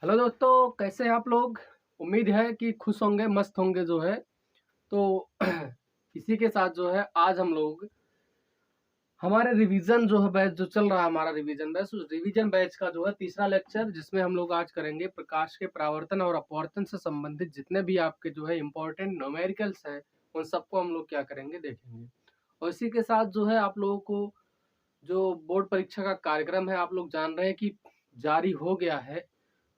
Hello दोस्तों, कैसे हैं आप लोग। उम्मीद है कि खुश होंगे, मस्त होंगे जो है। तो इसी के साथ जो है आज हम लोग हमारे रिवीजन जो है बैच जो चल रहा है, हमारा रिवीजन बैच, उस रिवीजन बैच का जो है तीसरा लेक्चर, जिसमें हम लोग आज करेंगे प्रकाश के परावर्तन और अपवर्तन से संबंधित जितने भी आपके जो है इंपॉर्टेंट न्यूमेरिकल्स हैं, उन सबको हम लोग क्या करेंगे, देखेंगे। और इसी के साथ जो है आप लोगों को जो बोर्ड परीक्षा का कार्यक्रम है, आप लोग जान रहे हैं कि जारी हो गया है।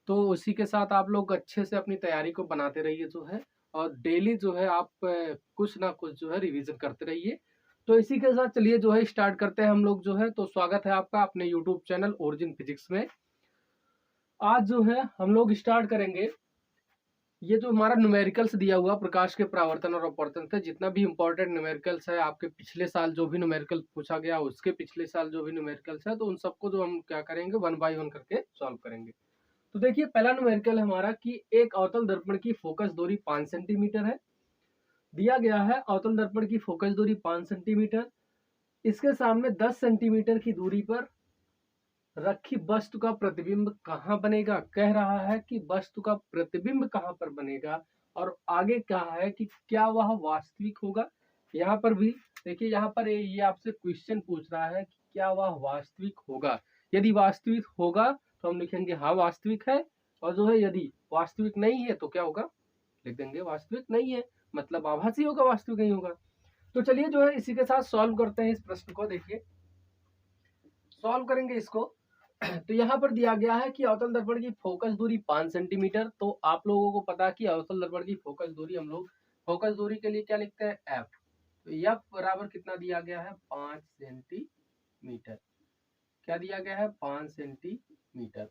तो उसी के साथ आप लोग अच्छे से अपनी तैयारी को बनाते रहिए जो है, और डेली जो है आप कुछ ना कुछ जो है रिवीजन करते रहिए। तो इसी के साथ चलिए जो है स्टार्ट करते हैं हम लोग जो है। तो स्वागत है आपका अपने यूट्यूब चैनल ओरिजिन फिजिक्स में। आज जो है हम लोग स्टार्ट करेंगे ये जो हमारा न्यूमेरिकल्स दिया हुआ प्रकाश के परावर्तन और अपवर्तन से जितना भी इंपॉर्टेंट न्यूमेरिकल्स है, आपके पिछले साल जो भी न्यूमेरिकल पूछा गया, उसके पिछले साल जो भी न्यूमेरिकल्स है, तो उन सबको जो हम क्या करेंगे, वन बाय वन करके सॉल्व करेंगे। तो देखिए पहला न्यूमेरिकल हमारा कि एक अवतल दर्पण की फोकस दूरी 5 सेंटीमीटर है। दिया गया है अवतल दर्पण की फोकस दूरी 5 सेंटीमीटर, इसके सामने 10 सेंटीमीटर की दूरी पर रखी वस्तु का प्रतिबिंब कहाँ बनेगा। कह रहा है कि वस्तु का प्रतिबिंब कहाँ पर बनेगा, और आगे कहा है कि क्या वह वास्तविक होगा। यहाँ पर भी देखिए, यहाँ पर ये आपसे क्वेश्चन पूछ रहा है कि क्या वह वास्तविक होगा। यदि वास्तविक होगा तो हम लिखेंगे हाँ वास्तविक है, और जो है यदि वास्तविक नहीं है तो क्या होगा, लिख देंगे वास्तविक नहीं है, मतलब आभासी होगा, वास्तविक नहीं होगा। तो चलिए जो है इसी के साथ सॉल्व करते हैं इस प्रश्न को। देखिए सॉल्व करेंगे इसको। तो यहाँ पर दिया गया है कि अवतल दर्पण की फोकस दूरी 5 सेंटीमीटर। तो आप लोगों को पता है कि अवतल दर्पण की फोकस दूरी हम लोग फोकस दूरी के लिए क्या लिखते हैं, एफ। तो एफ बराबर कितना दिया गया है, 5 सेंटीमीटर। क्या दिया गया है, 5 सेंटीमीटर।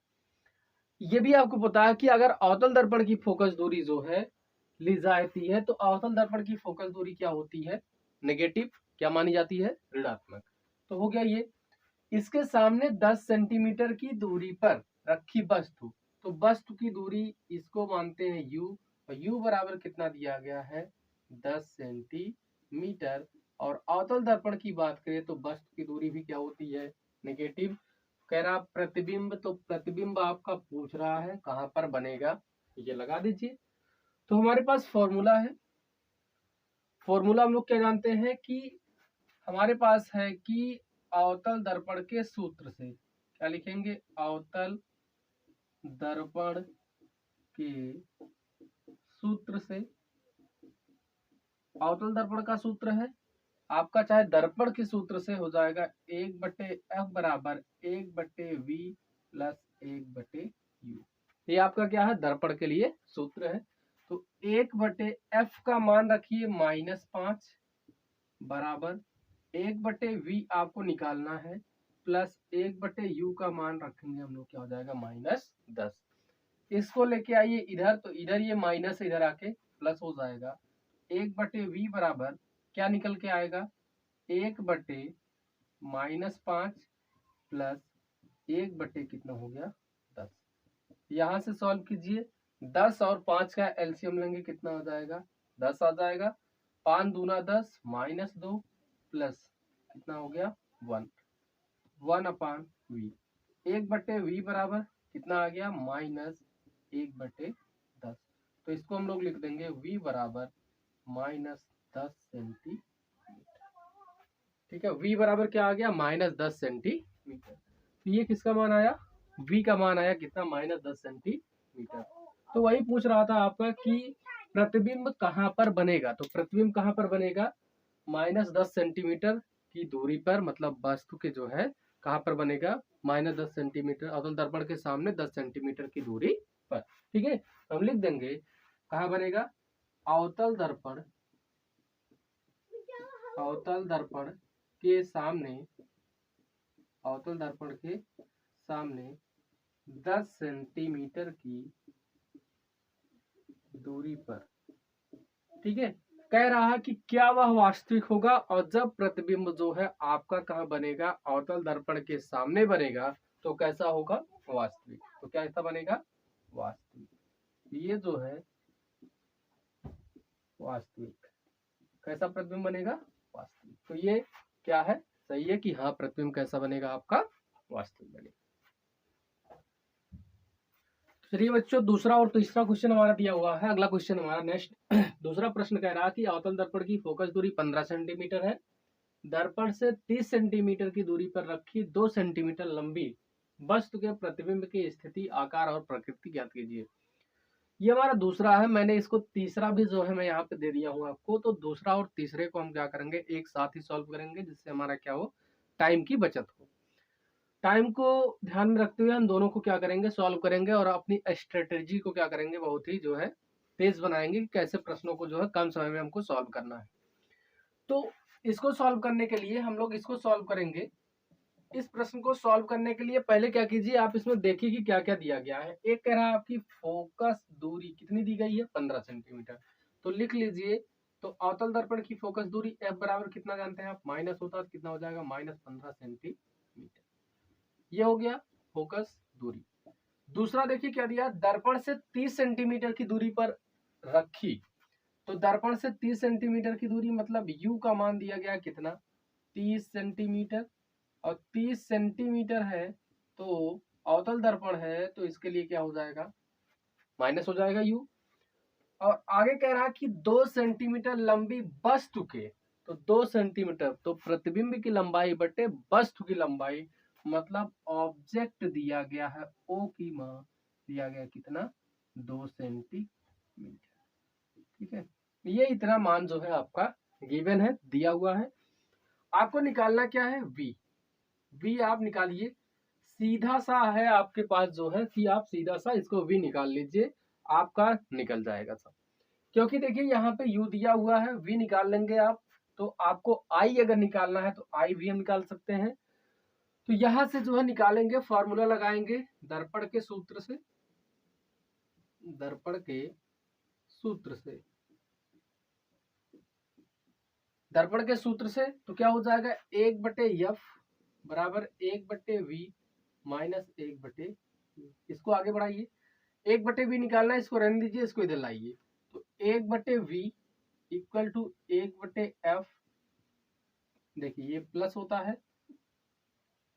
ये भी आपको पता है कि अगर अवतल दर्पण की फोकस दूरी जो है ली जाती है, तो अवतल दर्पण की फोकस दूरी क्या होती है, नेगेटिव। क्या मानी जाती है, ऋणात्मक। तो हो गया ये। इसके सामने 10 सेंटीमीटर की दूरी पर रखी वस्तु, तो वस्तु की दूरी इसको मानते हैं u, और u बराबर कितना दिया गया है, 10 सेंटीमीटर। और अवतल दर्पण की बात करें तो वस्तु की दूरी भी क्या होती है, नेगेटिव। कह रहा प्रतिबिंब, तो प्रतिबिंब आपका पूछ रहा है कहां पर बनेगा, ये लगा दीजिए। तो हमारे पास फॉर्मूला है। फॉर्मूला हम लोग क्या जानते हैं कि हमारे पास है कि अवतल दर्पण के सूत्र से, क्या लिखेंगे, अवतल दर्पण के सूत्र से। अवतल दर्पण का सूत्र है आपका, चाहे दर्पण के सूत्र से हो जाएगा, 1/f बराबर 1/v प्लस 1/u। ये आपका क्या है, दर्पण के लिए सूत्र है। तो 1/f का मान रखिए -5 बराबर 1/v आपको निकालना है, प्लस 1/u का मान रखेंगे हम लोग, क्या हो जाएगा, -10। इसको लेके आइए इधर, तो इधर ये माइनस इधर आके प्लस हो जाएगा। 1/v बराबर क्या निकल के आएगा, 1/-5 प्लस 1/ कितना हो गया, 10। यहां से सॉल्व कीजिए। 10 और 5 का एलसीएम लेंगे, कितना हो जाएगा, 10 आ जाएगा। 5 दूना 10 -2 प्लस कितना हो गया, 1। 1/v, 1/v बराबर कितना आ गया, -1/10। तो इसको हम लोग लिख देंगे v बराबर -10 सेंटीमीटर। ठीक है, v बराबर क्या आ गया, -10 सेंटीमीटर। तो ये किसका मान आया, v का मान आया कितना, -10 सेंटीमीटर। तो वही पूछ रहा था आपका कि प्रतिबिंब कहाँ पर बनेगा। तो प्रतिबिंब कहाँ पर बनेगा, -10 सेंटीमीटर की दूरी पर, मतलब वस्तु के जो है कहाँ पर बनेगा, -10 सेंटीमीटर अवतल दर्पण के सामने 10 सेंटीमीटर की दूरी पर। ठीक है, हम लिख देंगे कहाँ बनेगा, अवतल दर्पण, अवतल दर्पण के सामने, अवतल दर्पण के सामने 10 सेंटीमीटर की दूरी पर। ठीक है, कह रहा है कि क्या वह वास्तविक होगा, और जब प्रतिबिंब जो है आपका कहाँ बनेगा, अवतल दर्पण के सामने बनेगा, तो कैसा होगा, वास्तविक। तो क्या ऐसा बनेगा, वास्तविक। ये जो है वास्तविक, कैसा प्रतिबिंब बनेगा, वास्तविक। तो ये क्या है, सही है कि हाँ प्रतिबिंब कैसा बनेगा, आपका वास्तविक बनेगा। चलिए बच्चों, दूसरा और तीसरा क्वेश्चन हमारा दिया हुआ है। अगला क्वेश्चन हमारा नेक्स्ट दूसरा प्रश्न कह रहा है कि अवतल दर्पण की फोकस दूरी 15 सेंटीमीटर है। दर्पण से 30 सेंटीमीटर की दूरी पर रखी 2 सेंटीमीटर लंबी वस्तु के प्रतिबिंब की स्थिति, आकार और प्रकृति ज्ञात कीजिए। ये हमारा दूसरा है। मैंने इसको तीसरा भी जो है मैं यहाँ पे दे दिया हूँ आपको। तो दूसरा और तीसरे को हम क्या करेंगे, एक साथ ही सॉल्व करेंगे, जिससे हमारा क्या हो, टाइम की बचत हो। टाइम को ध्यान में रखते हुए हम दोनों को क्या करेंगे, सॉल्व करेंगे और अपनी स्ट्रेटेजी को क्या करेंगे, बहुत ही जो है तेज बनाएंगे कि कैसे प्रश्नों को जो है कम समय में हमको सॉल्व करना है। तो इसको सॉल्व करने के लिए हम लोग इसको सॉल्व करेंगे। इस प्रश्न को सॉल्व करने के लिए पहले क्या कीजिए, आप इसमें देखिए कि क्या क्या दिया गया है। एक कह रहा है आपकी फोकस दूरी कितनी दी गई है, 15 सेंटीमीटर। तो लिख लीजिए। तो अवतल दर्पण की फोकस दूरी एफ बराबर कितना जानते हैं आप, माइनस होता है तो कितना हो जाएगा, -15 सेंटीमीटर। ये हो गया फोकस दूरी। दूसरा देखिए क्या दिया, दर्पण से 30 सेंटीमीटर की दूरी पर रखी। तो दर्पण से 30 सेंटीमीटर की दूरी मतलब यू का मान दिया गया कितना, 30 सेंटीमीटर। और 30 सेंटीमीटर है तो अवतल दर्पण है, तो इसके लिए क्या हो जाएगा, माइनस हो जाएगा यू। और आगे कह रहा है कि 2 सेंटीमीटर लंबी वस्तु के, तो 2 सेंटीमीटर तो प्रतिबिंब की लंबाई बटे वस्तु की लंबाई, मतलब ऑब्जेक्ट दिया गया है, ओ की मान दिया गया कितना, 2 सेंटीमीटर। ठीक है, ये इतना मान जो है आपका गिवन है, दिया हुआ है। आपको निकालना क्या है, वी आप निकालिए। सीधा सा है आपके पास जो है कि आप सीधा सा इसको वी निकाल लीजिए, आपका निकल जाएगा सब। क्योंकि देखिए यहाँ पे यू दिया हुआ है, वी निकाल लेंगे आप। तो आपको आई अगर निकालना है तो आई भी हम निकाल सकते हैं। तो यहां से जो है निकालेंगे, फॉर्मूला लगाएंगे दर्पण के सूत्र से, दर्पण के सूत्र से, दर्पण के सूत्र से। तो क्या हो जाएगा, 1/f बराबर 1/v माइनस 1/, इसको आगे बढ़ाइए। 1/v निकालना है, इसको रहने दीजिए, इसको इधर लाइए। तो 1/v इक्वल टू 1/f। देखिए ये प्लस होता है,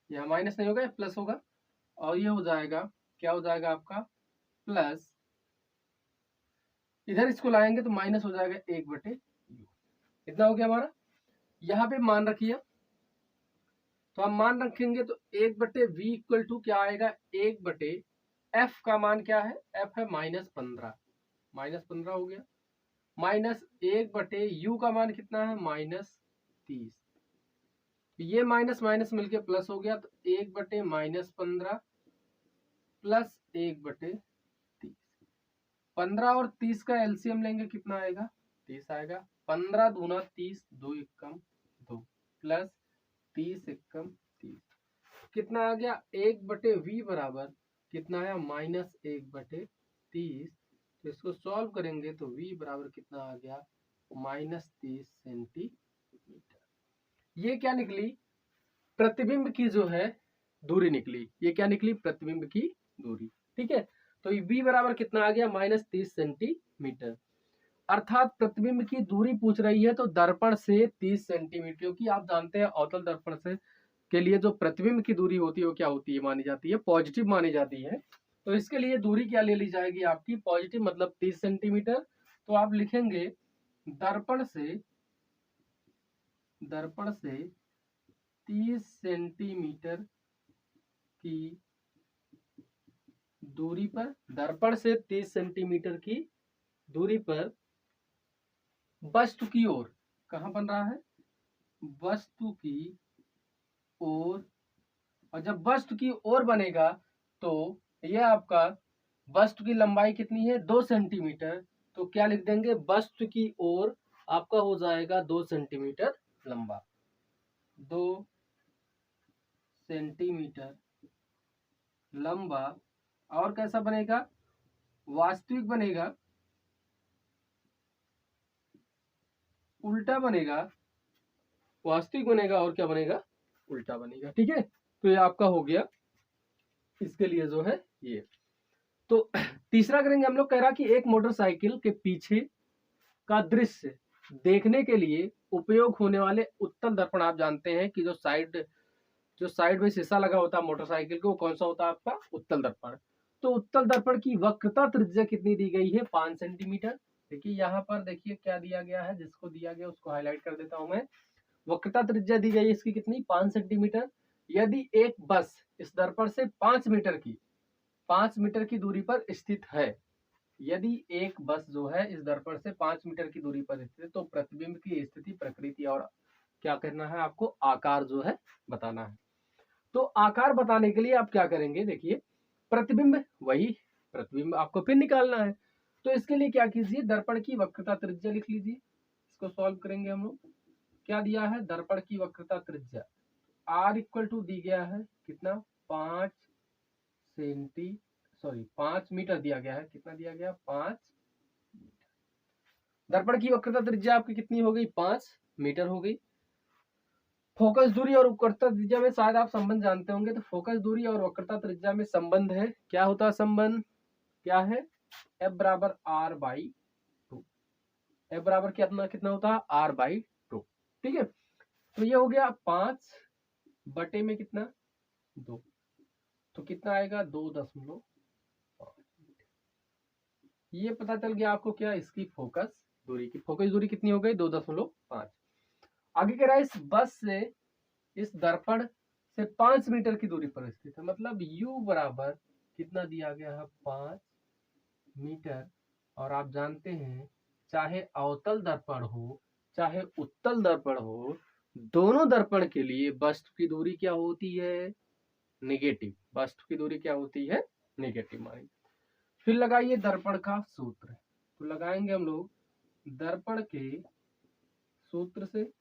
यहाँ माइनस नहीं होगा, प्लस होगा। और ये हो जाएगा, क्या हो जाएगा आपका, प्लस, इधर इसको लाएंगे तो माइनस हो जाएगा 1/u। इतना हो गया हमारा। यहाँ पे मान रखिए, तो हम मान रखेंगे तो 1/v इक्वल टू क्या आएगा, 1/f का मान क्या है, f है -15, -15 हो गया, माइनस 1/u का मान कितना है, -30। ये माइनस माइनस मिलके प्लस हो गया, तो 1/-15 प्लस 1/30। 15 और 30 का एलसीएम लेंगे, कितना आएगा, 30 आएगा। 15 दूना 30, 2 एकम 2 प्लस 30 एकम 30, कितना आ गया, 1/v बराबर कितना है, -1/30। तो इसको सॉल्व करेंगे तो v बराबर कितना आ गया, -30 सेंटीमीटर। ये क्या निकली, प्रतिबिंब की जो है दूरी निकली। ये क्या निकली, प्रतिबिंब की दूरी। ठीक है, तो v बराबर कितना आ गया, -30 सेंटीमीटर। अर्थात प्रतिबिंब की दूरी पूछ रही है तो दर्पण से 30 सेंटीमीटर, क्योंकि आप जानते हैं अवतल दर्पण से के लिए जो प्रतिबिंब की दूरी होती है वो क्या होती है, मानी जाती है पॉजिटिव मानी जाती है। तो इसके लिए दूरी क्या ले ली जाएगी आपकी, पॉजिटिव, मतलब 30 सेंटीमीटर। तो आप लिखेंगे दर्पण से 30 सेंटीमीटर की दूरी पर, दर्पण से 30 सेंटीमीटर की दूरी पर वस्तु की ओर, कहां बन रहा है, वस्तु की ओर। और जब वस्तु की ओर बनेगा तो यह आपका वस्तु की लंबाई कितनी है, 2 सेंटीमीटर। तो क्या लिख देंगे, वस्तु की ओर आपका हो जाएगा 2 सेंटीमीटर लंबा, 2 सेंटीमीटर लंबा। और कैसा बनेगा, वास्तविक बनेगा, उल्टा बनेगा, वास्तविक बनेगा और क्या बनेगा, उल्टा बनेगा। ठीक है, तो ये आपका हो गया इसके लिए जो है ये। तो तीसरा करेंगे हम लोग, कह रहा कि एक मोटरसाइकिल के पीछे का दृश्य देखने के लिए उपयोग होने वाले उत्तल दर्पण, आप जानते हैं कि जो साइड में शीशा लगा होता है मोटरसाइकिल को, कौन सा होता है आपका, उत्तल दर्पण। तो उत्तल दर्पण की वक्रता त्रिज्या कितनी दी गई है? 5 सेंटीमीटर। देखिए यहाँ पर देखिए क्या दिया गया है, जिसको दिया गया उसको हाईलाइट कर देता हूं मैं। वक्रता त्रिज्या दी गई है इसकी कितनी? 5 सेंटीमीटर। यदि एक बस इस दर्पण से 5 मीटर की दूरी पर स्थित है, यदि एक बस जो है इस दर्पण से 5 मीटर की दूरी पर स्थित है, तो प्रतिबिंब की स्थिति, प्रकृति और क्या करना है आपको? आकार जो है बताना है। तो आकार बताने के लिए आप क्या करेंगे? देखिए प्रतिबिंब, वही प्रतिबिंब आपको फिर निकालना है। तो इसके लिए क्या कीजिए, दर्पण की वक्रता त्रिज्या लिख लीजिए। इसको सॉल्व करेंगे हम लोग। क्या दिया है? दर्पण की वक्रता त्रिज्या R इक्वल टू दी गया है कितना? 5 मीटर दिया गया है। कितना दिया गया? 5। दर्पण की वक्रता त्रिज्या आपकी कितनी हो गई? 5 मीटर हो गई। फोकस दूरी और वक्रता त्रिज्या में शायद आप संबंध जानते होंगे। तो फोकस दूरी और वक्रता त्रिज्या में संबंध है, क्या होता है संबंध? क्या है? F बराबर R बाई 2। F बराबर कितना होता है? R by 2। ठीक है, तो ये हो गया 5 बटे में कितना? 2। तो कितना आएगा? 2.5। ये पता चल गया आपको क्या? इसकी फोकस दूरी की फोकस दूरी कितनी हो गई? 2.5। आगे कह रहा है इस बस से इस दर्पण से 5 मीटर की दूरी पर स्थित है। मतलब U बराबर कितना दिया गया है? 5 मीटर। और आप जानते हैं चाहे अवतल दर्पण हो चाहे उत्तल दर्पण हो, दोनों दर्पण के लिए वस्तु की दूरी क्या होती है? नेगेटिव। वस्तु की दूरी क्या होती है? नेगेटिव मानेंगे। फिर लगाइए दर्पण का सूत्र। तो लगाएंगे हम लोग दर्पण के सूत्र से।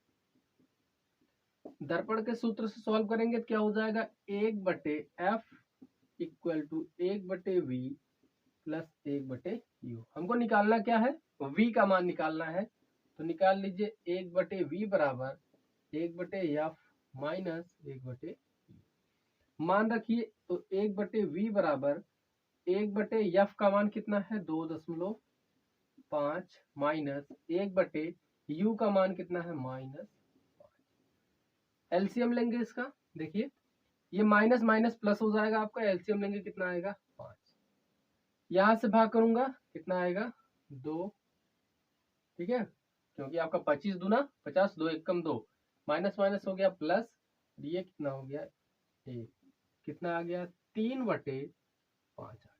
दर्पण के सूत्र से सॉल्व करेंगे तो क्या हो जाएगा? 1/F equal to 1/V plus 1/U। हमको निकालना क्या है? V का मान निकालना है। तो निकाल लीजिए 1/V बराबर 1/F माइनस 1/U। मान रखिए तो 1/V बराबर 1/F का मान कितना है? 2.5 माइनस 1/U का मान कितना है? -5। एलसीएम लेंगे इसका। देखिए ये माइनस माइनस प्लस हो जाएगा आपका। एलसीएम लेंगे कितना आएगा? 5। यहां से भाग करूंगा कितना आएगा? 2। ठीक है, क्योंकि आपका 25 दूना 50, 2 एकम 2, माइनस माइनस हो गया प्लस। ये कितना हो गया? 1। कितना आ गया? 3/5 आ गया।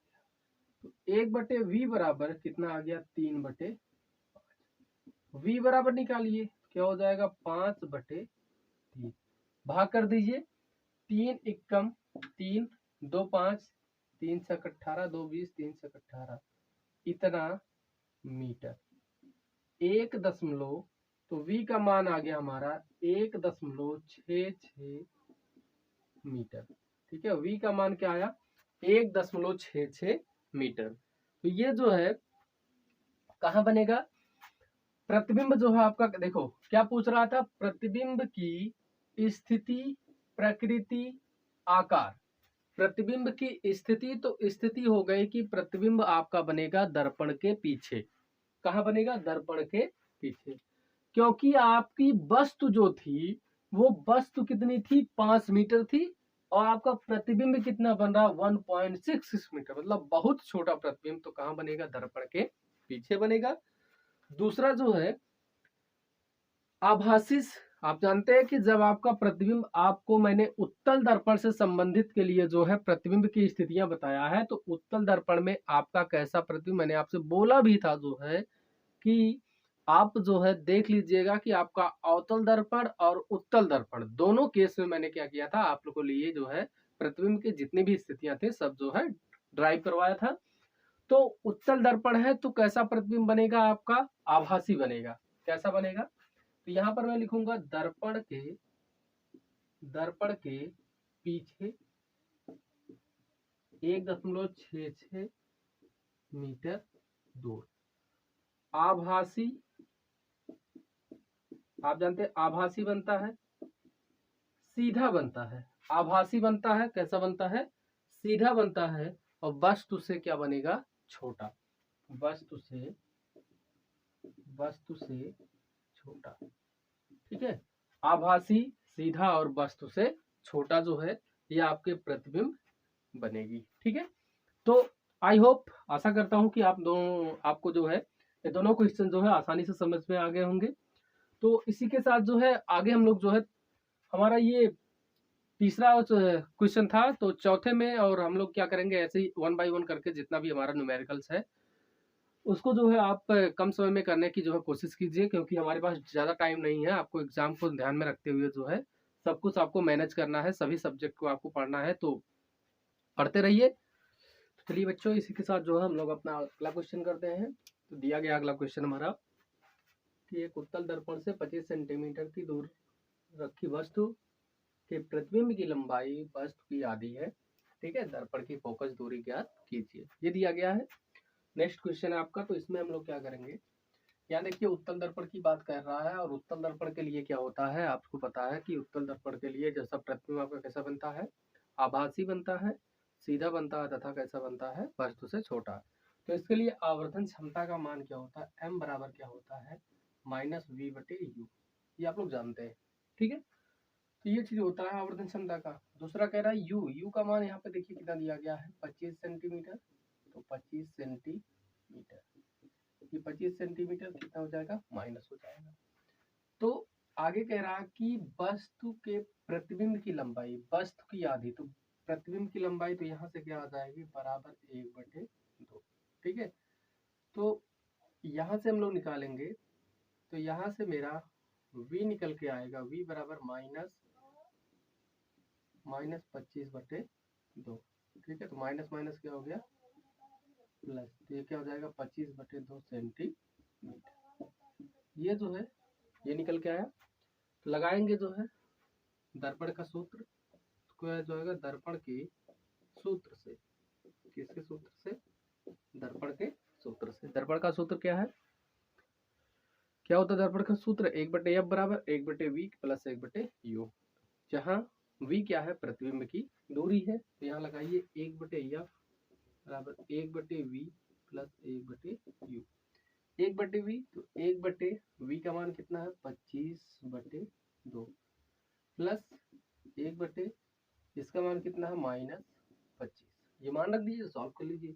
तो 1/V बराबर कितना आ गया? 3/5। V बराबर निकालिए, क्या हो जाएगा? 5/3। भाग कर दीजिए। 3 एकम 3, 2 5, 3 से 18, 2 20, 3 से 18, इतना मीटर। 1 तो V का मान आ गया हमारा 1.66 मीटर। ठीक है, V का मान क्या आया? 1.66 मीटर। तो ये जो है कहाँ बनेगा? प्रतिबिंब जो है आपका, देखो क्या पूछ रहा था? प्रतिबिंब की स्थिति, प्रकृति, आकार। प्रतिबिंब की स्थिति, तो स्थिति हो गई कि प्रतिबिंब आपका बनेगा दर्पण के पीछे। कहाँ बनेगा? दर्पण के पीछे। क्योंकि आपकी वस्तु जो थी वो वस्तु कितनी थी? 5 मीटर थी। और आपका प्रतिबिंब कितना बन रहा? 1.66 मीटर, मतलब बहुत छोटा प्रतिबिंब। तो कहाँ बनेगा? दर्पण के पीछे बनेगा। दूसरा जो है आभासी। आप जानते हैं कि जब आपका प्रतिबिंब, आपको मैंने उत्तल दर्पण से संबंधित के लिए जो है प्रतिबिंब की स्थितियां बताया है, तो उत्तल दर्पण में आपका कैसा प्रतिबिंब, मैंने आपसे बोला भी था जो है कि आप जो है देख लीजिएगा कि आपका अवतल दर्पण और उत्तल दर्पण दोनों केस में मैंने क्या किया था, आप लोगों के लिए जो है प्रतिबिंब की जितनी भी स्थितियां थे सब जो है ड्राइव करवाया था। तो उत्तल दर्पण है तो कैसा प्रतिबिंब बनेगा? आपका आभासी बनेगा। कैसा बनेगा? तो यहां पर मैं लिखूंगा दर्पण के पीछे 1.66 मीटर दूर। आभासी, आप जानते हैं आभासी बनता है, सीधा बनता है। आभासी बनता है, कैसा बनता है? सीधा बनता है। और वस्तु से क्या बनेगा? छोटा। वस्तु से छोटा। ठीक है, आभासी, सीधा और वस्तु से छोटा जो है ये आपके प्रतिबिंब बनेगी। ठीक है, तो आई होप, आशा करता हूँ कि आपको जो है ये दोनों क्वेश्चन जो है आसानी से समझ में आ गए होंगे। तो इसी के साथ जो है आगे हम लोग जो है हमारा ये तीसरा क्वेश्चन था, तो चौथे में और हम लोग क्या करेंगे, ऐसे ही 1 बाय 1 करके जितना भी हमारा न्यूमेरिकल्स है उसको जो है आप कम समय में करने की जो है कोशिश कीजिए, क्योंकि हमारे पास ज़्यादा टाइम नहीं है। आपको एग्जाम को ध्यान में रखते हुए जो है सब कुछ आपको मैनेज करना है, सभी सब्जेक्ट को आपको पढ़ना है, तो पढ़ते रहिए। तो चलिए बच्चों, इसी के साथ जो है हम लोग अपना अगला क्वेश्चन करते हैं। तो दिया गया अगला क्वेश्चन हमारा कि एक उत्तल दर्पण से 25 सेंटीमीटर की दूर रखी वस्तु के प्रतिबिंब की लंबाई वस्तु की आधी है, ठीक है, दर्पण की फोकस दूरी ज्ञात कीजिए, ये दिया गया है। नेक्स्ट क्वेश्चन है आपका, तो इसमें हम लोग क्या करेंगे, यहाँ देखिए उत्तल दर्पण की बात कर रहा है, और उत्तल दर्पण के लिए क्या होता है आपको पता है कि उत्तल दर्पण के लिए जैसा प्रतिबिंब आपका कैसा बनता है, आभासी बनता है, सीधा बनता है, तथा कैसा बनता है, वस्तु से छोटा। तो इसके लिए आवर्धन क्षमता का मान क्या होता है, m बराबर क्या होता है -v/u, ये आप लोग जानते हैं, ठीक है। तो ये चीज होता है आवर्धन क्षमता का। दूसरा कह रहा है u का मान यहाँ पे देखिए कितना दिया गया है 25 सेंटीमीटर, तो 25 सेंटीमीटर, ये 25 सेंटीमीटर कितना हो जाएगा, माइनस हो जाएगा। तो आगे कह रहा है कि वस्तु के प्रतिबिंब की लंबाई वस्तु की आधी, तो प्रतिबिंब की लंबाई तो यहाँ से क्या आ जाएगी, बराबर 1/2, ठीक है। तो यहाँ से हम लोग निकालेंगे, तो यहाँ से मेरा v निकल के आएगा, v बराबर -25/2, ठीक है। तो माइनस माइनस क्या हो गया, प्लस, तो ये क्या हो जाएगा 25/2 सेंटीमीटर, ये जो है ये निकल के आया। तो लगाएंगे जो है दर्पण का सूत्र, तो जो है दर्पण के सूत्र से, किसके सूत्र से, दर्पण के सूत्र से। दर्पण का सूत्र क्या है, क्या होता है दर्पण का सूत्र, 1/f बराबर 1/v प्लस 1/u, जहाँ v क्या है, प्रतिबिंब की दूरी है, तो यहाँ लगाइए 1/f बराबर 1/v प्लस 1/u, 1/v, तो 1/v का मान कितना है 25/2 प्लस 1/ इसका मान कितना है -25, ये मान रख दीजिए, सॉल्व कर लीजिए,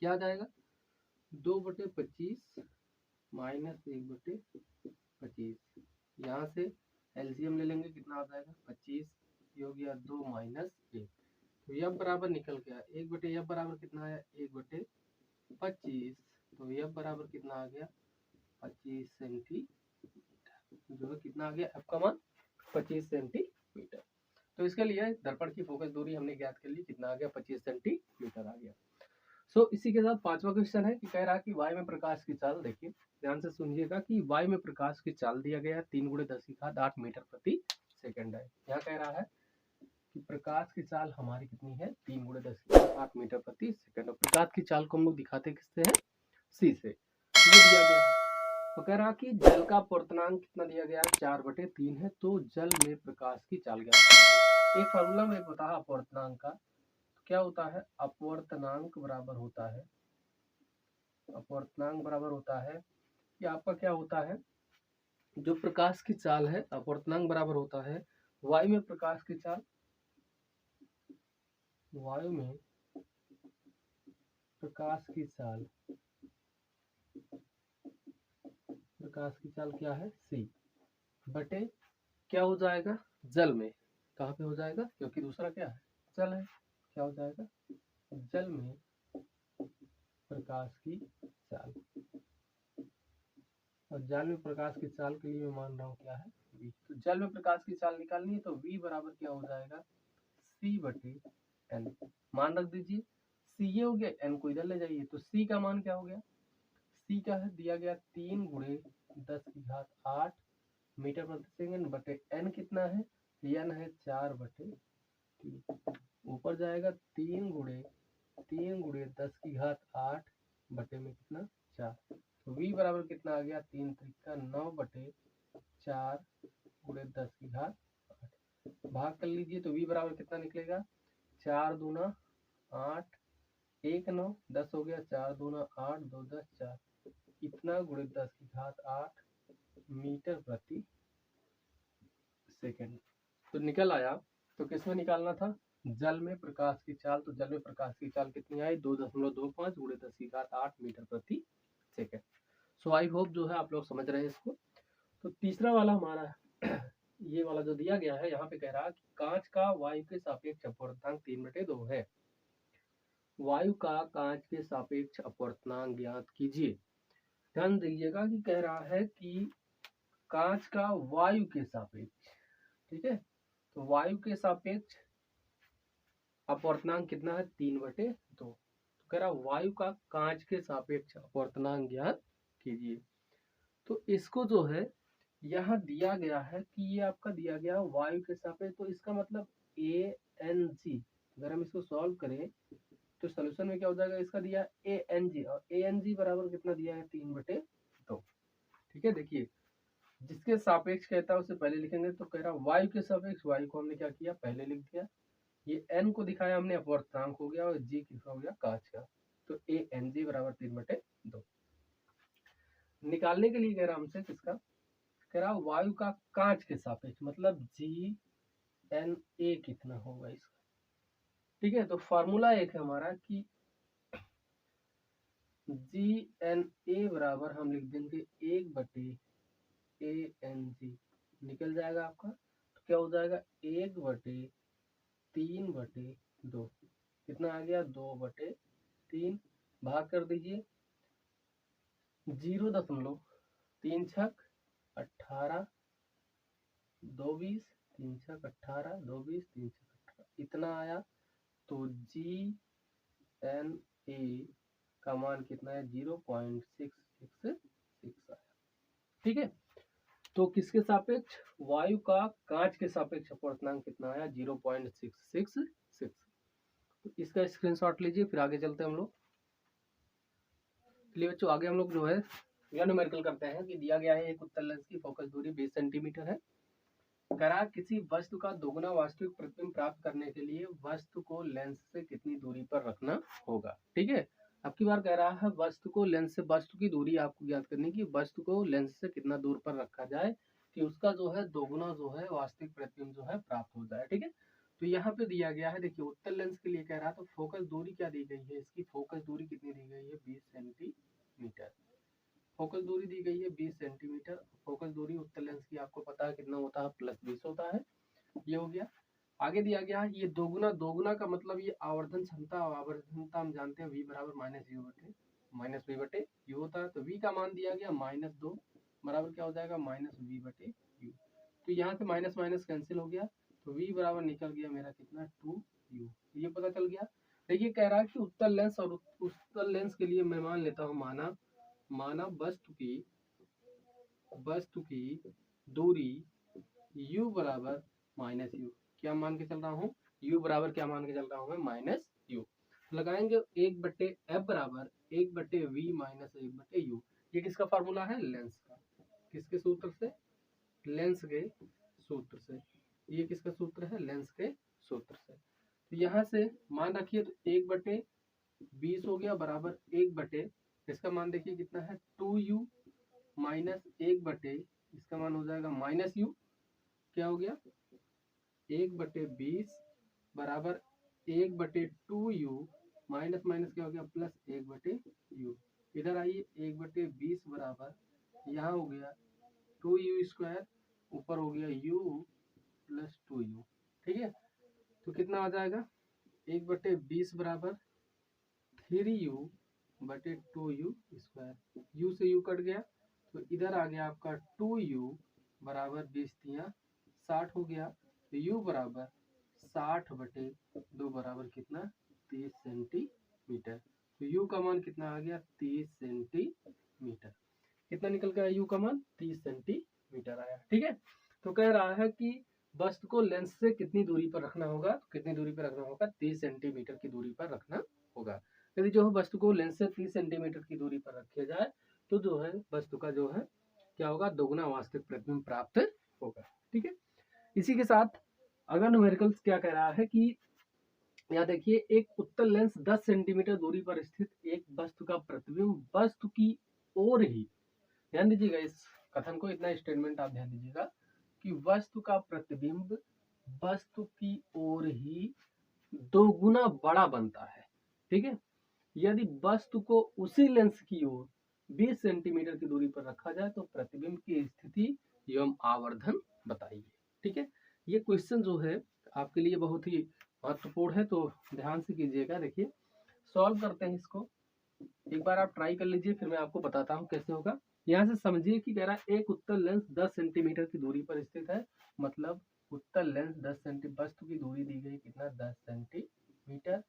क्या आ जाएगा 2/25 माइनस 1/25, यहाँ से एलसीएम ले लेंगे, कितना आ जाएगा 25, ये हो गया 2 माइनस 1, तो एफ बराबर निकल गया 1/f बराबर कितना आया 1/25, तो एफ बराबर कितना आ गया 25 सेंटीमीटर, जो है कितना आ गया एफ का मान 25 सेंटीमीटर। तो इसके लिए दर्पण की फोकस दूरी हमने ज्ञात कर ली, कितना आ गया 25 सेंटीमीटर आ गया। सो इसी के साथ पांचवा क्वेश्चन है कि कह रहा कि वायु में प्रकाश की चाल, देखिए ध्यान से सुनिएगा कि वायु में प्रकाश की चाल दिया गया है 3 × 10⁸ मीटर प्रति सेकंड है। यहाँ कह रहा है कि प्रकाश की चाल हमारी कितनी है 3 × 10⁸ मीटर प्रति सेकंड, और प्रकाश की चाल को हम लोग दिखाते किससे है, सी से, ये दिया गया है। तो कह रहा कि जल का अपवर्तनांक कितना दिया गया है 4/3 है, तो जल में प्रकाश की चाल ज्ञात कीजिए। एक फार्मूला में बता अपवर्तनांक का, क्या होता है, अपवर्तनांक बराबर होता है, अपवर्तनांक बराबर होता है कि आपका क्या होता है, जो प्रकाश की चाल है, अपवर्तनांक बराबर होता है वायु में प्रकाश की चाल, वायु में प्रकाश की चाल, प्रकाश की चाल क्या है c बटे क्या हो जाएगा जल में, कहाँ पे हो जाएगा, क्योंकि दूसरा क्या है जल है, क्या हो जाएगा जल में प्रकाश की चाल, और जल में प्रकाश की चाल के लिए मैं मान रहा हूँ क्या है v, तो जल में प्रकाश की चाल निकालनी है, तो v बराबर क्या हो जाएगा c/n, मान रख दीजिए, c ये हो गया, n को इधर ले जाइए, तो c का मान क्या हो गया, c का है दिया गया 3 × 10⁸ मीटर प्रति सेकंड बटे n कितना है, n है 4/3, ऊपर जाएगा 3 × 10⁸ बटे में कितना 4, तो v बराबर कितना आ गया 3 × 9/4 × 10⁸, भाग कर लीजिए, तो v बराबर कितना निकलेगा 4 दूना 8, 1 9 10 हो गया, 4 दूना 8, 2 10 4, इतना × 10⁸ मीटर प्रति सेकंड, तो निकल आया। तो किसमें निकालना था, जल में प्रकाश की चाल, तो जल में प्रकाश की चाल कितनी आई 2.25 गुणे 10⁸ मीटर प्रति सेकंड। सो आई होप जो है आप लोग समझ रहे हैं इसको। तो तीसरा वाला हमारा ये वाला जो दिया गया है, यहाँ पे कह रहा है कि कांच का वायु के सापेक्ष अपवर्तनांक 3/2 है। वायु का कांच के सापेक्ष अपवर्तनांक ज्ञात कीजिए। ध्यान दीजिएगा कि कह रहा है कि कांच का वायु के सापेक्ष, ठीक है, तो वायु के सापेक्ष अपवर्तनांक कितना है 3/2। तो कह रहा वायु का कांच के सापेक्ष अपवर्तनांक ज्ञात कीजिए। तो इसको जो है यहाँ दिया गया है कि ये आपका दिया गया वायु के सापेक्ष, तो इसका मतलब ANG, अगर हम इसको सॉल्व करें तो सोल्यूशन में क्या हो जाएगा, इसका दिया ANG, और ANG बराबर कितना दिया है 3/2। ठीक है, देखिए जिसके सापेक्ष कहता है उसे पहले लिखेंगे, तो कह रहा वायु के सापेक्ष, वायु को हमने क्या किया पहले लिख दिया, ये n को दिखाया हमने अपवर्तनांक हो गया, और g किसका हो गया कांच का, तो ANG बराबर 3/2। निकालने के लिए कह रहा हमसे किसका, कह रहा वायु का कांच के सापेक्ष, मतलब GNA कितना होगा इसका। ठीक है, तो फॉर्मूला एक है हमारा कि GNA बराबर हम लिख देंगे 1/ANG, निकल जाएगा आपका, तो क्या हो जाएगा 1/3/2, कितना आ गया 2/3, भाग कर दीजिए 0.3 18, 2 20, 3 18, 2 20, 3 18, इतना आया। तो GNA का मान कितना है 0.666 आया। ठीक है, तो किसके सापेक्ष, वायु का कांच के सापेक्ष अपवर्तनांक कितना आया 0.666। तो इसका स्क्रीनशॉट लीजिए, फिर आगे चलते हैं हम लोग। चलिए बच्चों, आगे हम लोग जो है यह न्यूमेरिकल करते हैं कि दिया गया है एक उत्तल लेंस की फोकस दूरी 20 सेंटीमीटर है। करा किसी वस्तु का दोगुना वास्तविक प्रतिबिंब प्राप्त करने के लिए वस्तु को लेंस से कितनी दूरी पर रखना होगा। ठीक है, अब की बार कह रहा है वस्तु को लेंस से, वस्तु की दूरी आपको ज्ञात करनी की, वस्तु को लेंस से कितना दूर पर रखा जाए कि उसका जो है दोगुना जो है वास्तविक प्रतिबिंब जो है प्राप्त हो जाए। ठीक है, तो यहाँ पे दिया गया है, देखिए उत्तल लेंस के लिए कह रहा है, तो फोकस दूरी क्या दी गई है, इसकी फोकस दूरी कितनी दी गई है 20 सेंटीमीटर। फोकस दूरी दी गई है 20 सेंटीमीटर। फोकस दूरी उत्तल लेंस की आपको पता है कितना होता है, +20 होता है। ये हो गया। आगे दिया गया है ये दोगुना, दोगुना का मतलब ये आवर्धन क्षमता, आवर्धन क्षमता हम जानते हैं V बराबर -V/U होता है। तो V का मान दिया गया -2 बराबर क्या हो जाएगा -V/U। तो यहाँ से माइनस माइनस कैंसिल हो गया, तो V बराबर निकल गया मेरा कितना 2U। ये पता चल गया। देखिए कह रहा है कि उत्तल लेंस, और उत्तल लेंस के लिए मैं मान लेता हूँ माना वस्तु की दूरी u बराबर -u, क्या मान के चल रहा हूँ u बराबर क्या मान के चल रहा हूँ मैं -u। लगाएंगे 1/f बराबर 1/v माइनस 1/u। ये किसका फार्मूला है, लेंस का। किसके सूत्र से, लेंस के सूत्र से। ये किसका सूत्र है, लेंस के सूत्र से। तो यहाँ से मान रखिए, तो 1/20 हो गया बराबर 1/, इसका मान देखिए कितना है 2u माइनस 1/, इसका मान हो जाएगा -u। क्या हो गया 1/20 बराबर 1/2u माइनस माइनस क्या हो गया +1/u। इधर आइए 1/20 बराबर यहाँ हो गया 2u², ऊपर हो गया u + 2u। ठीक है, तो कितना आ जाएगा 1/20 बराबर 3u/2u², u से u कट गया, तो इधर आ गया आपका 2u बराबर 20×3 = 60 हो गया। तो u बराबर 60/2 बराबर कितना 30 सेंटीमीटर। तो u का मान कितना आ गया 30 सेंटीमीटर। कितना निकल गया u का मान 30 सेंटीमीटर आया। ठीक है, तो कह रहा है कि वस्तु को लेंस से कितनी दूरी पर रखना होगा, तो कितनी दूरी पर रखना होगा 30 सेंटीमीटर की दूरी पर रखना होगा। यदि जो है वस्तु को लेंस से 30 सेंटीमीटर की दूरी पर रखा जाए तो जो है वस्तु का जो है क्या होगा, दोगुना वास्तविक प्रतिबिंब प्राप्त होगा। ठीक है, इसी के साथ अगर न्यूमेरिकल्स क्या कह रहा है कि यहाँ देखिए एक उत्तल लेंस 10 सेंटीमीटर दूरी पर स्थित एक वस्तु का प्रतिबिंब वस्तु की ओर ही, ध्यान दीजिएगा इस कथन को, इतना स्टेटमेंट आप ध्यान दीजिएगा कि वस्तु का प्रतिबिंब वस्तु की ओर ही दोगुना बड़ा बनता है। ठीक है, यदि वस्तु को उसी लेंस की ओर 20 सेंटीमीटर की दूरी पर रखा जाए तो प्रतिबिंब की स्थिति एवं आवर्धन बताइए। ठीक है, ये क्वेश्चन जो है आपके लिए बहुत ही महत्वपूर्ण है, तो ध्यान से कीजिएगा। देखिए सॉल्व करते हैं इसको, एक बार आप ट्राई कर लीजिए, फिर मैं आपको बताता हूँ कैसे होगा। यहाँ से समझिए कि कह रहा है एक उत्तल लेंस 10 सेंटीमीटर की दूरी पर स्थित है, मतलब उत्तल लेंस 10 सेंटी, वस्तु की दूरी दी गई कितना 10 सेंटीमीटर,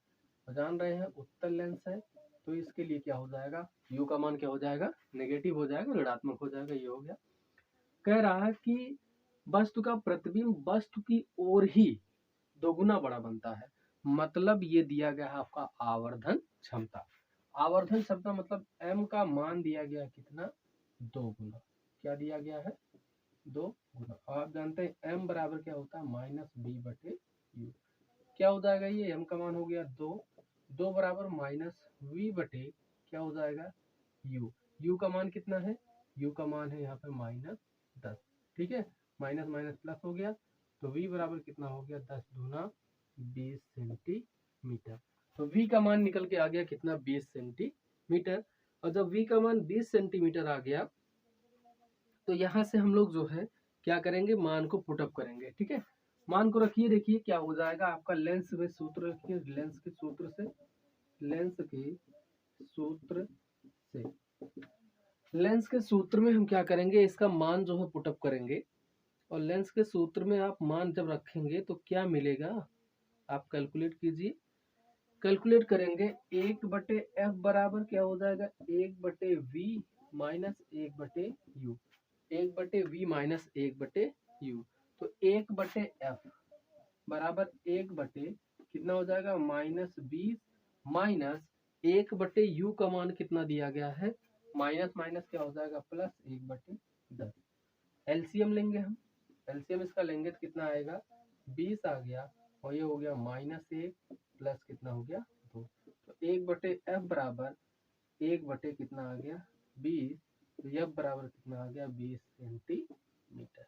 जान रहे हैं उत्तल लेंस है, तो इसके लिए क्या हो जाएगा, यू का मान क्या हो जाएगा, नेगेटिव हो जाएगा, ऋणात्मक हो जाएगा, ये हो गया। कह रहा है कि वस्तु का प्रतिबिंब वस्तु की ओर ही दोगुना बड़ा बनता है, मतलब ये दिया गया है आपका आवर्धन क्षमता। आवर्धन क्षमता मतलब m का मान दिया गया है कितना, 2 गुना, क्या दिया गया है, 2 गुना। आप जानते हैं m बराबर क्या होता है, माइनस बी बटे यू, क्या हो जाएगा, ये m का मान हो गया 2, 2 बराबर माइनस v बटे क्या हो जाएगा u, u का मान कितना है, u का मान है यहाँ पे माइनस 10। ठीक है, माइनस माइनस प्लस हो गया, तो v बराबर कितना हो गया, 10 दूना 20 सेंटीमीटर। तो v का मान निकल के आ गया कितना, 20 सेंटीमीटर। और जब v का मान 20 सेंटीमीटर आ गया तो यहाँ से हम लोग जो है क्या करेंगे, मान को पुटअप करेंगे। ठीक है, मान को रखिए, देखिए क्या हो जाएगा आपका, लेंस में सूत्र रखिए, लेंस के सूत्र से, लेंस के सूत्र से, लेंस के सूत्र में हम क्या करेंगे, इसका मान जो है पुटअप करेंगे, और लेंस के सूत्र में आप मान जब रखेंगे तो क्या मिलेगा, आप कैलकुलेट कीजिए, कैलकुलेट करेंगे, 1/f बराबर क्या हो जाएगा, 1/v minus 1/u, 1/v minus 1/u, तो 1/f बराबर 1 कितना हो जाएगा, -20 माइनस 1/u का मान कितना दिया गया है, माइनस माइनस क्या हो जाएगा, प्लस 1/10। एलसीएम लेंगे हम, एलसीएम इसका लेंगे तो कितना आएगा, 20 आ गया, और ये हो गया -1 प्लस कितना हो गया 2, तो 1/f बराबर 1 कितना आ गया 20, तो f बराबर कितना आ गया 20 सेंटीमीटर।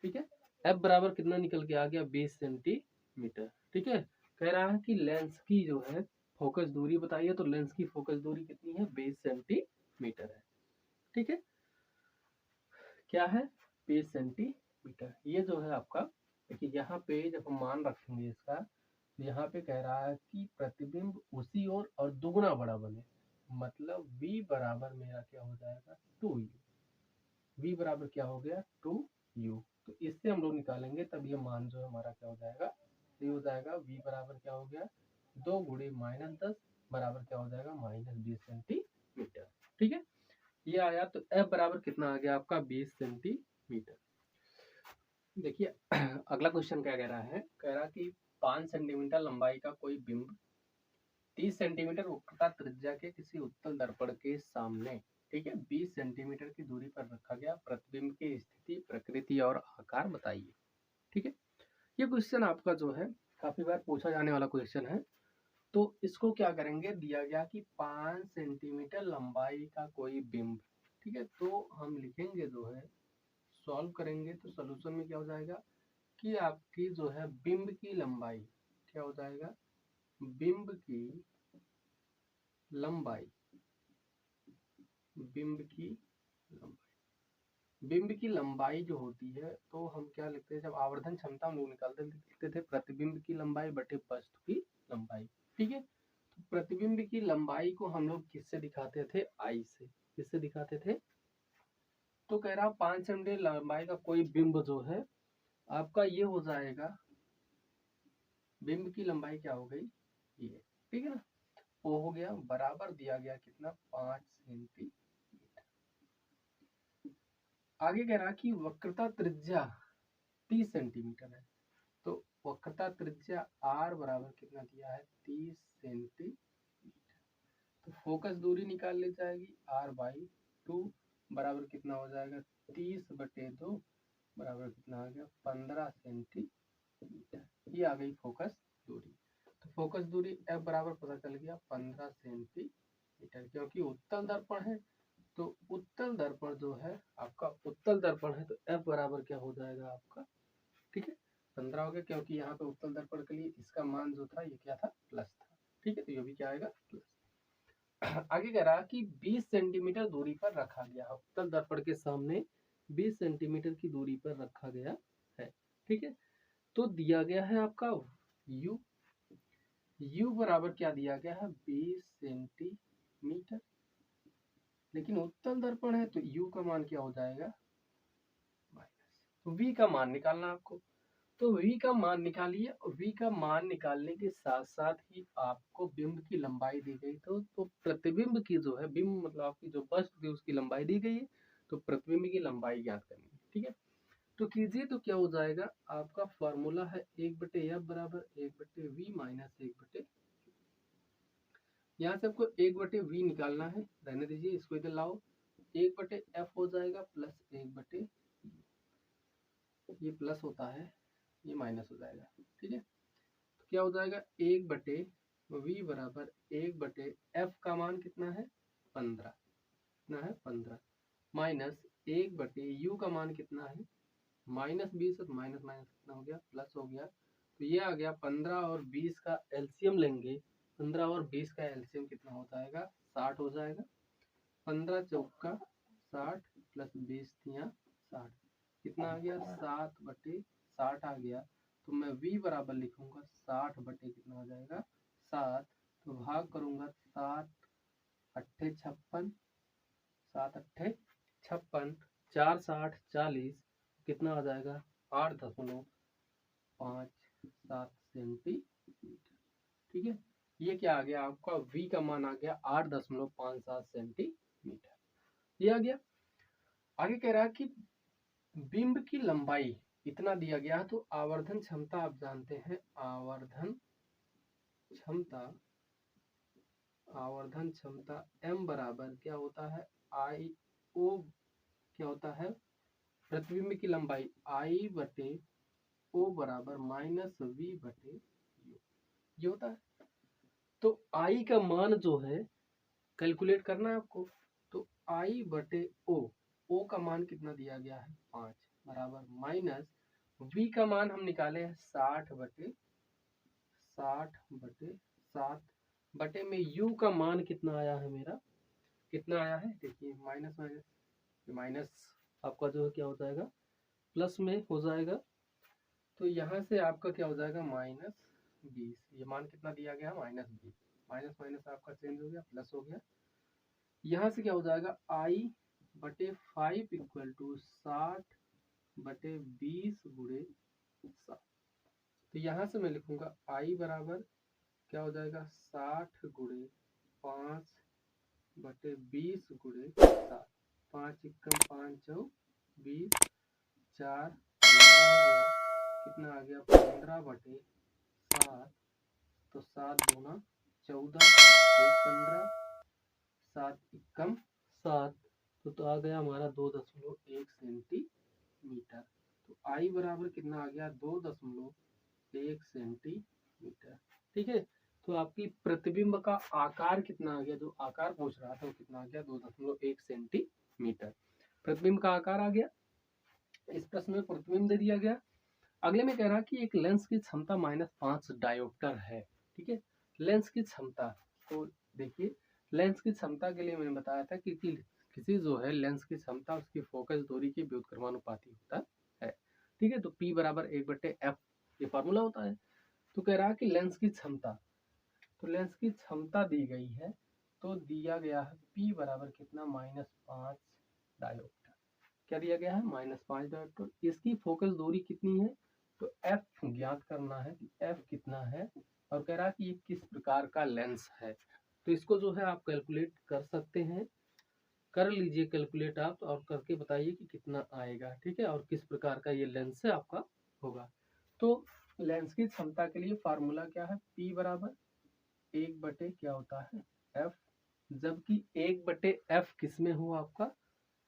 ठीक है, f बराबर कितना निकल के आ गया 20 सेंटीमीटर। ठीक है, कह रहा है कि लेंस की जो है फोकस दूरी बताइए, तो लेंस की फोकस दूरी कितनी है, 20 सेंटीमीटर है। ठीक है, क्या है, 20 सेंटीमीटर। ये जो है आपका, देखिए यहाँ पे जब हम मान रखेंगे इसका, तो यहाँ पे कह रहा है कि प्रतिबिंब उसी ओर और दुगुना बड़ा बने, मतलब v बराबर मेरा क्या हो जाएगा 2u, v बराबर क्या हो गया 2u, तो इससे हम लोग निकालेंगे तब ये मान जो है हमारा क्या हो जाएगा, ये हो जाएगा v बराबर क्या हो गया 2 गुणे -10 बराबर क्या हो जाएगा -20 सेंटीमीटर। ठीक है, ये आया, तो f बराबर कितना आ गया आपका 20 सेंटीमीटर। देखिए अगला क्वेश्चन क्या कह रहा है, कह रहा कि 5 सेंटीमीटर लंबाई का कोई बिंब 30 सेंटीमीटर वक्रता त्रिज्या के किसी उत्तल दर्पण के सामने, ठीक है, 20 सेंटीमीटर की दूरी पर रखा गया, प्रतिबिंब की स्थिति, प्रकृति और आकार बताइए। ठीक है, ये क्वेश्चन आपका जो है काफी बार पूछा जाने वाला क्वेश्चन है। तो इसको क्या करेंगे, दिया गया कि 5 सेंटीमीटर लंबाई का कोई बिंब, ठीक है, तो हम लिखेंगे जो है, सॉल्व करेंगे तो सोल्यूशन में क्या हो जाएगा कि आपकी जो है बिंब की लंबाई क्या हो जाएगा, बिंब की लंबाई, बिंब की लंबाई, बिंब की लंबाई जो होती है, तो हम क्या लिखते हैं, जब आवर्धन क्षमता हम लोग निकालते लिखते थे प्रतिबिंब की लंबाई बटे वस्तु की लंबाई। ठीक है, तो प्रतिबिंब की लंबाई को हम लोग किससे दिखाते थे, आई से, किससे दिखाते थे, तो कह रहा 5 सेंटीमीटर लंबाई का कोई बिंब जो है आपका ये हो जाएगा, बिंब की लंबाई क्या हो गई ये, ठीक है ना, वो हो गया, बराबर दिया गया कितना 5 सेंटीमीटर। आगे कह रहा कि वक्रता त्रिज्या 30 सेंटीमीटर है, तो वक्रता त्रिज्या r बराबर कितना दिया है 30 सेंटीमीटर, तो फोकस दूरी निकाल ली जाएगी r/2 बराबर कितना हो जाएगा 30/2 बराबर कितना आ गया 15 सेंटीमीटर, ये आ गई फोकस दूरी। तो फोकस दूरी f बराबर पता चल गया 15 सेंटीमीटर, क्योंकि उत्तल दर्पण है, तो उत्तल दर्पण जो है आपका उत्तल दर्पण है, तो f बराबर क्या हो जाएगा आपका, ठीक है, 15 हो गया, क्योंकि यहाँ पे उत्तल दर्पण के लिए इसका मान जो था ये क्या था, प्लस था। ठीक है, तो ये भी क्या आएगा, प्लस। आगे कह रहा कि 20 सेंटीमीटर दूरी पर रखा गया है, उत्तल दर्पण के सामने 20 सेंटीमीटर की दूरी पर रखा गया है। ठीक है, तो दिया गया है आपका u, u बराबर क्या दिया गया है, 20 सेंटीमीटर। लेकिन उत्तल दर्पण है तो u का मान क्या हो जाएगा, माइनस। तो v का मान निकालना आपको, तो v का मान निकालिए, और v का मान निकालने के साथ साथ ही आपको बिंब की लंबाई दी गई, तो प्रतिबिंब की जो है, बिंब मतलब आपकी जो वस्तु थी उसकी लंबाई दी गई है, तो प्रतिबिंब की लंबाई ज्ञात करनी है। ठीक है, तो कीजिए, तो क्या हो जाएगा, आपका फॉर्मूला है 1/f बराबर 1/v माइनस 1/, यहाँ से आपको 1/v निकालना है, रहने दीजिए, इसको इधर लाओ, 1/f हो जाएगा प्लस 1/, ये प्लस होता है, ये माइनस हो जाएगा। ठीक है, तो क्या हो जाएगा, 1/v बराबर 1/f का मान कितना है, 15, कितना है 15, माइनस 1/u का मान कितना है, -20 है, तो माइनस माइनस कितना हो गया, प्लस हो गया। तो ये आ गया 15 और 20 का एलसीएम लेंगे, 15 और 20 का एलसीएम कितना हो जाएगा, 60 हो जाएगा। 15 चौका 60 प्लस 20 तिया 60, कितना आ गया, 7/60 आ गया। तो मैं v बराबर लिखूंगा 60 कितना हो जाएगा, 7, तो भाग करूंगा 7 अट्ठे 56, 7 अट्ठे 56, 4 60 40, कितना आ जाएगा, 8.57 सेंटीमीटर। ठीक है, ये क्या आ गया आपका, v का मान आ गया 8.57 सेंटीमीटर, ये आ गया। आगे कह रहा है कि बिंब की लंबाई इतना दिया गया है, तो आवर्धन क्षमता आप जानते हैं, आवर्धन क्षमता m बराबर क्या होता है, आई ओ, क्या होता है, प्रतिबिंब की लंबाई I/O बराबर -v/u, ये होता है। तो I का मान जो है कैलकुलेट करना है आपको, तो I/O, O का मान कितना दिया गया है, 5 बराबर माइनस V का मान हम निकाले हैं 60/7 बटे में U का मान कितना आया है मेरा, कितना आया है, देखिए माइनस माइनस माइनस आपका जो है क्या हो जाएगा, प्लस में हो जाएगा। तो यहाँ से आपका क्या हो जाएगा, -20, ये मान कितना दिया गया, -20, माइनस माइनस आपका चेंज हो गया, प्लस हो गया। यहाँ से क्या हो जाएगा, I/5 इक्वल टू 60/20 गुणे 7। तो यहाँ से मैं लिखूंगा I बराबर क्या हो जाएगा, 60 गुणे 5/20 गुणे 7, 5 एकम 5 चौ 20, 4 15 हो गया, कितना आ गया, 15/7, तो 7 दूना 14, 1 15, 7 एकम 7, तो आ गया हमारा 2.1 सेंटीमीटर। तो आई बराबर कितना आ गया, 2.1 सेंटीमीटर। ठीक है, तो आपकी प्रतिबिंब का आकार कितना आ गया, जो आकार पूछ रहा था वो कितना आ गया, 2.1 सेंटीमीटर प्रतिबिंब का आकार आ गया। इस प्रश्न में प्रतिबिंब दे दिया गया। अगले में कह रहा कि एक लेंस की क्षमता -5 डायोप्टर है। ठीक है, लेंस की क्षमता, तो देखिए लेंस की क्षमता के लिए मैंने बताया था कि किसी जो है लेंस की क्षमता उसकी फोकस दूरी के व्युत्क्रमानुपाती होता है। ठीक है, तो P बराबर 1/f ये फार्मूला होता है। तो कह रहा है कि लेंस की क्षमता, तो लेंस की क्षमता दी गई है, तो दिया गया है P बराबर कितना, -5 डायोप्टर। क्या दिया गया है, -5 डायोप्टर। इसकी फोकस दूरी कितनी है, तो f ज्ञात करना है कि f कितना है, और कह रहा है कि ये किस प्रकार का लेंस है। तो इसको जो है आप कैलकुलेट कर सकते हैं, कर लीजिए कैलकुलेट आप, और करके बताइए कि कितना आएगा। ठीक है, और किस प्रकार का ये लेंस है आपका होगा। तो लेंस की क्षमता के लिए फार्मूला क्या है, P बराबर 1/, क्या होता है, f, जबकि 1/f किस में हो आपका,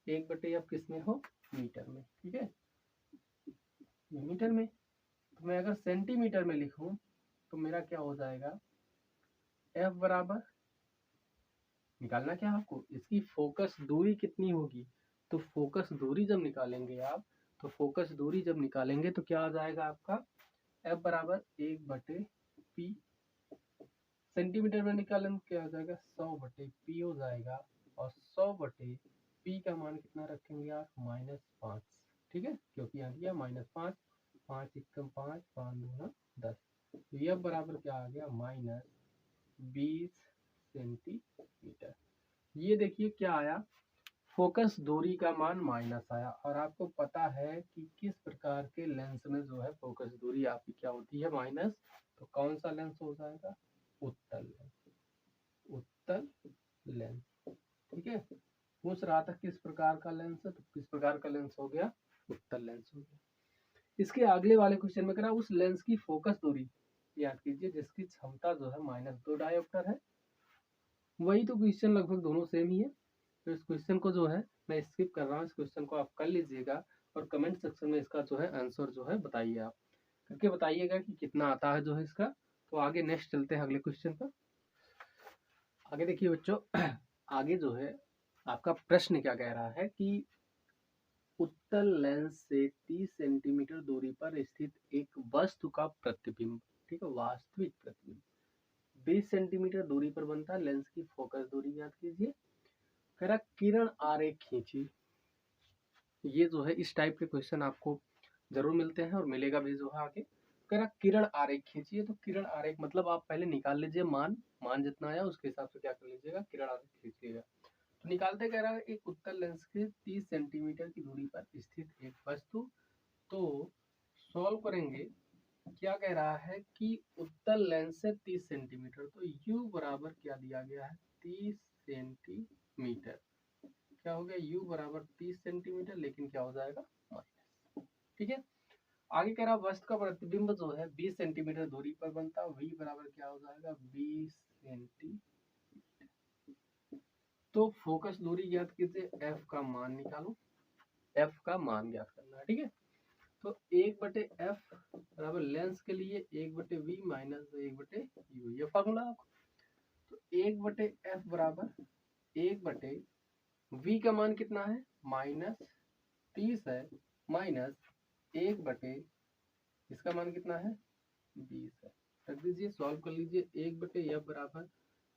1/f किस में हो, मीटर में। ठीक है, मीटर में, तो मैं अगर सेंटीमीटर में लिखूं तो मेरा क्या हो जाएगा, f बराबर निकालना क्या है आपको, इसकी फोकस दूरी कितनी होगी, तो फोकस दूरी जब निकालेंगे आप, तो फोकस दूरी जब निकालेंगे तो क्या आ जाएगा आपका, F बराबर 1/P, सेंटीमीटर में निकालें तो क्या आ जाएगा 100/P हो जाएगा, और 100/P का मान कितना रखेंगे आप, -5, ठीक है, क्योंकि यहाँ दिया -5, 5 एकम 5, 5 दूना 10, तो यह बराबर क्या आ गया, -20 सेंटीमीटर। ये देखिए क्या आया, फोकस दूरी का मान माइनस आया, और आपको पता है कि किस प्रकार के लेंस में जो है फोकस दूरी आपकी क्या होती है, माइनस, तो कौन सा लेंस हो जाएगा, उत्तल लेंस, उत्तल लेंस, ठीक है। पूछ रहा था किस प्रकार का लेंस है, तो किस प्रकार का लेंस हो गया, उत्तल लेंस हो गया। इसके अगले वाले क्वेश्चन में कह रहा उस लेंस की फोकस दूरी याद कीजिए जिसकी क्षमता जो है -2 डायोप्टर है। वही तो क्वेश्चन लगभग दोनों सेम ही है, तो इस क्वेश्चन को जो है मैं स्किप कर रहा हूँ, इस क्वेश्चन को आप कर लीजिएगा, और कमेंट सेक्शन में इसका जो है आंसर जो है बताइए, आप करके बताइएगा कि कितना आता है जो है इसका। तो आगे नेक्स्ट चलते हैं अगले क्वेश्चन पर। आगे देखिए बच्चों, आगे जो है आपका प्रश्न क्या कह रहा है कि उत्तल लेंस से 30 सेंटीमीटर दूरी पर स्थित एक वस्तु का प्रतिबिंब, ठीक है, वास्तविक प्रतिबिंब 20 सेंटीमीटर दूरी पर बनता है। लेंस की फोकस दूरी याद कीजिए। कह रहा किरण आरेख खींची। ये जो है इस टाइप के क्वेश्चन आपको जरूर मिलते हैं और मिलेगा भी जो है आगे। कह रहा किरण आरेख खींचिए, तो किरण आरेख मतलब आप पहले निकाल लीजिए मान जितना आया उसके हिसाब से क्या कर लीजिएगा, किरण आरेख खींचिएगा। तो निकालते कह रहा है एक उत्तल लेंस के 30 सेंटीमीटर की दूरी पर स्थित एक वस्तु। तो सॉल्व करेंगे, क्या कह रहा है कि उत्तल लेंस से 30 सेंटीमीटर, तो u बराबर क्या दिया गया है, 30 सेंटीमीटर। क्या हो गया, u बराबर 30 सेंटीमीटर, लेकिन क्या हो जाएगा माइनस, ठीक है। आगे कह रहा वस्तु का प्रतिबिंब जो है 20 सेंटीमीटर दूरी पर बनता है, v बराबर क्या हो जाएगा, 20 सेंटीमीटर। तो फोकस दूरी ज्ञात कीजिए, f का मान निकालो, f का मान ज्ञात करना है, ठीक है। तो 1/f बराबर लेंस के लिए 1/v माइनस 1/u, ये फॉर्मूला आपको। तो 1/f बराबर 1/v का मान कितना है, -30 है, माइनस 1/ इसका मान कितना है, 20 है। रख दीजिए, सॉल्व कर लीजिए। 1/f बराबर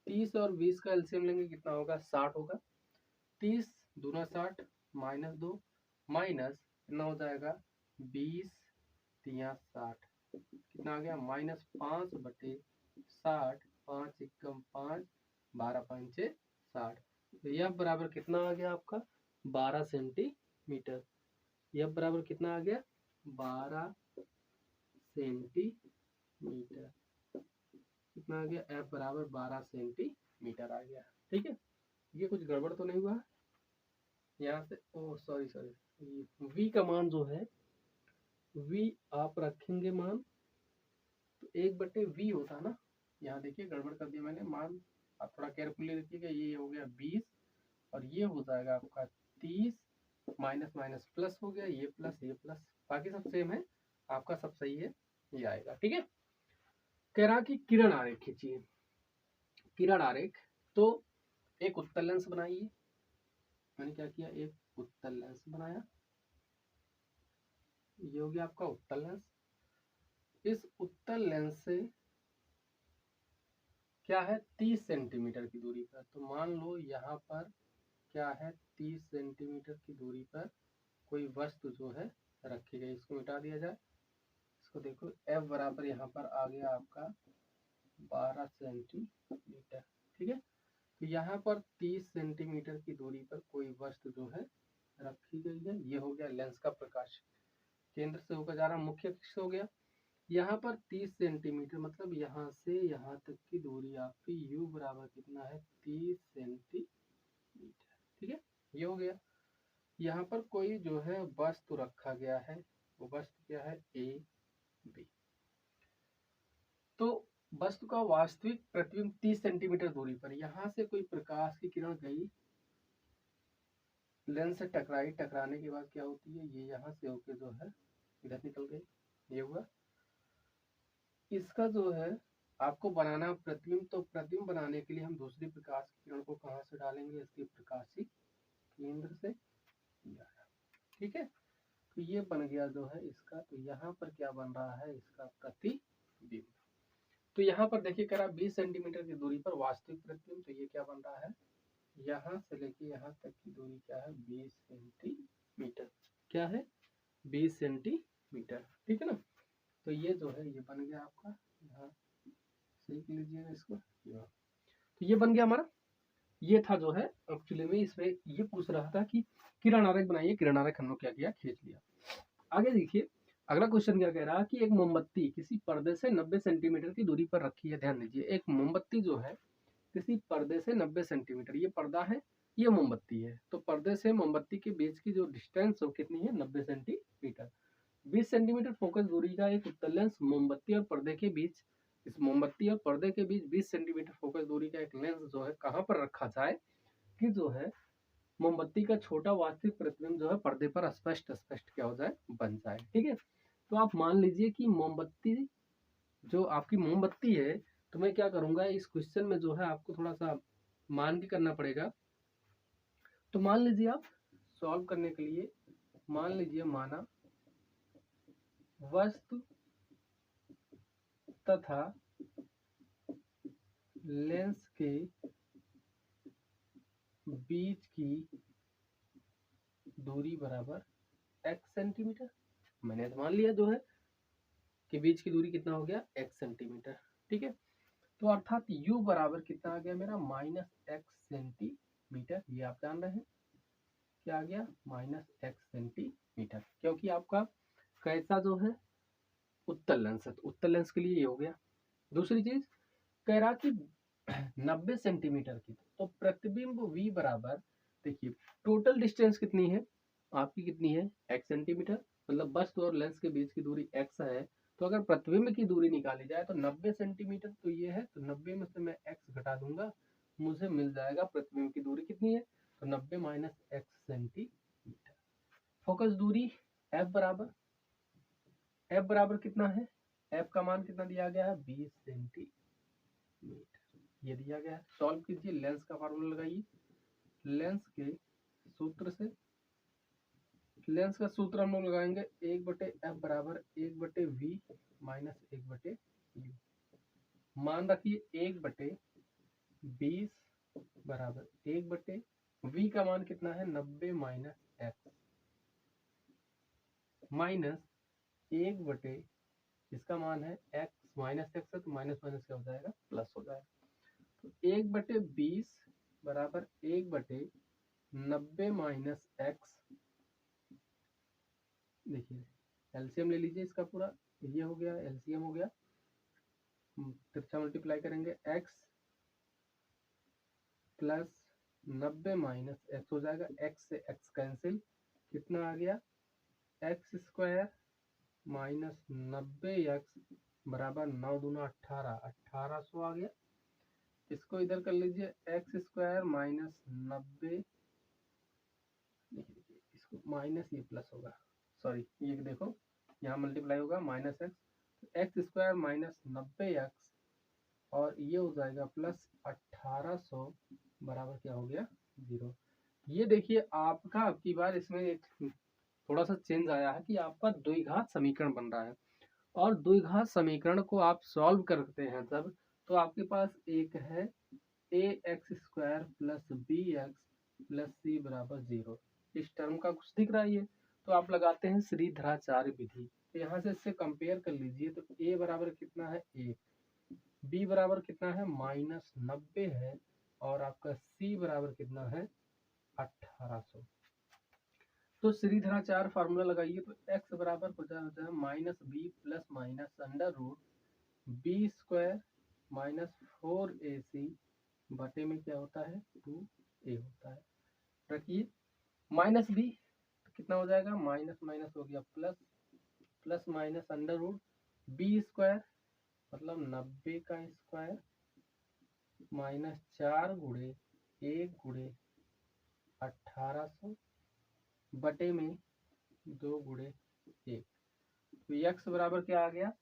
30 और 20 का एलसीएम लेंगे, कितना होगा, 60 होगा। 30 दूना 60 -2 माइनस कितना हो जाएगा, 20 तिया 60, कितना आ गया, -5/60, 5 एकम 5, 12 5 60। तो यह बराबर कितना आ गया आपका, 12 सेंटीमीटर। यह बराबर कितना आ गया, 12 सेंटीमीटर। कितना आ गया, f बराबर 12 सेंटीमीटर आ गया, ठीक है। ये कुछ गड़बड़ तो नहीं हुआ यहाँ से, ओ सॉरी, v का मान जो है, v आप रखेंगे मान, तो 1/v होता ना, यहाँ देखिए गड़बड़ कर दिया मैंने मान, आप थोड़ा केयरफुली देखिएगा। ये हो गया 20 और ये हो जाएगा आपका 30, माइनस माइनस प्लस हो गया, ये प्लस ये प्लस, बाकी सब सेम है, आपका सब सही है, ये आएगा, ठीक है। कह रहा कि किरण आरेख खींचिए, किरण आरेख। तो एक उत्तल लेंस बनाइए, मैंने क्या किया, एक उत्तल लेंस बनाया, ये हो गया आपका उत्तल लेंस। इस उत्तल लेंस से क्या है, 30 सेंटीमीटर की दूरी पर, तो मान लो यहाँ पर क्या है, 30 सेंटीमीटर की दूरी पर कोई वस्तु जो है रखी गई। इसको मिटा दिया जाए, इसको देखो, f बराबर यहाँ पर आ गया आपका 12 सेंटीमीटर, ठीक है। तो यहाँ पर 30 सेंटीमीटर की दूरी पर कोई वस्तु जो है रखी गई है। ये हो गया लेंस का प्रकाश केंद्र से होकर जा रहा मुख्य अक्ष हो गया। यहाँ पर 30 सेंटीमीटर मतलब यहाँ से यहाँ तक की दूरी आपकी u बराबर कितना है, 30 सेंटीमीटर, ठीक है। ये हो गया। यहाँ पर कोई जो है वस्तु रखा गया है, वो वस्तु क्या है, a b। तो वस्तु का वास्तविक प्रतिबिंब 30 सेंटीमीटर दूरी पर, यहाँ से कोई प्रकाश की किरण गई, लेंस से टकराई, टकराने के बाद क्या होती है, ये यहाँ से होके जो है इधर निकल गई, ये हुआ। इसका जो है आपको बनाना प्रतिबिंब, तो प्रतिबिंब बनाने के लिए हम दूसरी प्रकाश की किरण को कहाँ से डालेंगे, इसके प्रकाशी केंद्र से, ठीक है। तो ये बन गया जो है इसका, तो यहाँ पर क्या बन रहा है इसका प्रतिबिंब। तो यहाँ पर देखिए करा 20 सेंटीमीटर की दूरी पर वास्तविक प्रतिबिंब, तो ये क्या बन रहा है, यहाँ से लेके यहाँ तक की दूरी क्या है 20 सेंटीमीटर, क्या है 20 सेंटीमीटर, ठीक है ना। तो ये जो है ये बन गया आपका, यहाँ सीख लीजिएगा इसको। तो ये बन गया हमारा, ये था जो है एक्चुअली में इसमें ये पूछ रहा था कि किरण आरेख बनाइए, किरण आरेख हम लोग क्या किया, खींच लिया। आगे देखिए अगला क्वेश्चन क्या कह रहा है कि एक मोमबत्ती किसी पर्दे से 90 सेंटीमीटर की दूरी पर रखी है। ध्यान दीजिए एक मोमबत्ती जो है किसी पर्दे से 90 सेंटीमीटर, ये पर्दा है ये मोमबत्ती है, तो पर्दे से मोमबत्ती के बीच की जो डिस्टेंस हो कितनी है 90 सेंटीमीटर। 20 सेंटीमीटर फोकस दूरी का एक उत्तल लेंस मोमबत्ती और पर्दे के बीच, इस मोमबत्ती और पर्दे के बीच 20 सेंटीमीटर फोकस दूरी का एक लेंस जो है कहाँ पर रखा जाए कि जो है मोमबत्ती का छोटा वास्तविक प्रतिबिंब जो है पर्दे पर स्पष्ट स्पष्ट क्या हो जाए, बन जाए। ठीक है, तो आप मान लीजिए कि मोमबत्ती जो आपकी मोमबत्ती है, तो मैं क्या करूंगा इस क्वेश्चन में जो है आपको थोड़ा सा मान के करना पड़ेगा। तो मान लीजिए आप सॉल्व करने के लिए मान लीजिए माना वस्तु तथा लेंस के बीच की दूरी बराबर x सेंटीमीटर। मैंने मान लिया जो है कि बीच की दूरी कितना हो गया x सेंटीमीटर। ठीक है, तो अर्थात u बराबर कितना आ गया मेरा -x सेंटीमीटर। ये आप जान रहे हैं क्या आ गया -x सेंटीमीटर, क्योंकि आपका कैसा जो है उत्तल लेंस है, तो उत्तल लेंस के लिए ये हो गया। दूसरी चीज कह रहा कि 90 सेंटीमीटर की, तो प्रतिबिंब v बराबर, देखिए टोटल डिस्टेंस कितनी है आपकी, कितनी है x सेंटीमीटर, मतलब वस्तु और लेंस के बीच की दूरी x है। तो अगर प्रतिबिंब की दूरी निकाली जाए तो 90 सेंटीमीटर तो ये है, तो 90 में से मैं x घटा दूंगा, मुझे मिल जाएगा प्रतिबिंब की दूरी कितनी है, तो 90 - x सेंटीमीटर। फोकस दूरी f बराबर कितना है, f का मान कितना दिया गया है 20 सेंटीमीटर, ये दिया गया है। सॉल्व कीजिए, लेंस का फार्मूला लगाइए, लेंस के सूत्र से, लेंस का सूत्र हम लोग लगाएंगे 1/f बराबर 1/v माइनस 1/u। मान रखिए 1/20 बराबर 1/v का मान कितना है 90 - x माइनस 1/ इसका मान है x माइनस x है, तो माइनस माइनस क्या हो जाएगा प्लस हो जाएगा। तो 1/20 बराबर 1/90 माइनस x, देखिए एलसीएम ले लीजिए इसका पूरा, ये हो गया एलसीएम हो गया, तिरछा मल्टीप्लाई करेंगे x प्लस 90 माइनस x हो जाएगा, x से x कैंसिल, कितना आ गया x स्क्वायर माइनस 90x बराबर 9 दूना 18, 1800 आ गया। इसको इधर कर लीजिए x स्क्वायर माइनस 90, इसको माइनस ये प्लस होगा, सॉरी ये देखो यहाँ मल्टीप्लाई होगा minus x square minus 90x और ये हो जाएगा प्लस 1800 बराबर क्या हो गया 0। ये देखिए आपका अब की बार इसमें एक थोड़ा सा चेंज आया है कि आपका द्विघात समीकरण बन रहा है, और द्विघात समीकरण को आप सॉल्व करते हैं तब, तो आपके पास एक है ax² plus bx plus c बराबर 0। इस टर्म का कुछ दिख रहा है ये, तो आप लगाते हैं श्रीधराचार्य विधि। तो यहाँ से इससे कंपेयर कर लीजिए, तो a बराबर कितना है 1, b बराबर कितना है -90 है, और आपका c बराबर कितना है 1800। तो श्रीधराचार्य फार्मूला लगाइए, तो x बराबर हो जाए -b plus minus under root b square minus 4ac बटे में क्या होता है 2a होता है। रखिए माइनस b तो कितना हो जाएगा माइनस माइनस हो गया plus, plus minus under root b square मतलब 90 का स्क्वायर माइनस 4 गुणे 1 गुणे 1800 बटे में 2 गुणे 1। तो x बराबर क्या आ गया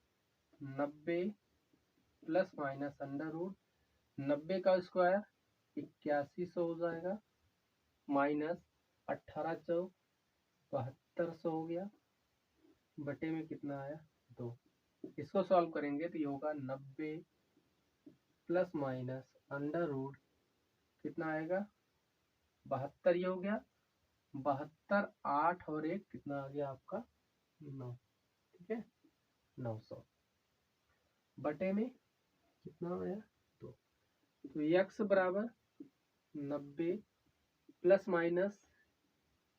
90 प्लस माइनस अंडर रूट 90 का स्क्वायर 8100 हो जाएगा, माइनस 18 चौक 7200 हो गया, बटे में कितना आया 2। इसको सॉल्व करेंगे तो ये होगा 90 प्लस माइनस अंडर रूट कितना आएगा 72। ये हो गया 72, 8 और 1 कितना आ गया आपका 9। ठीक है 900 बटे में कितना आया 2। तो x बराबर 90 प्लस माइनस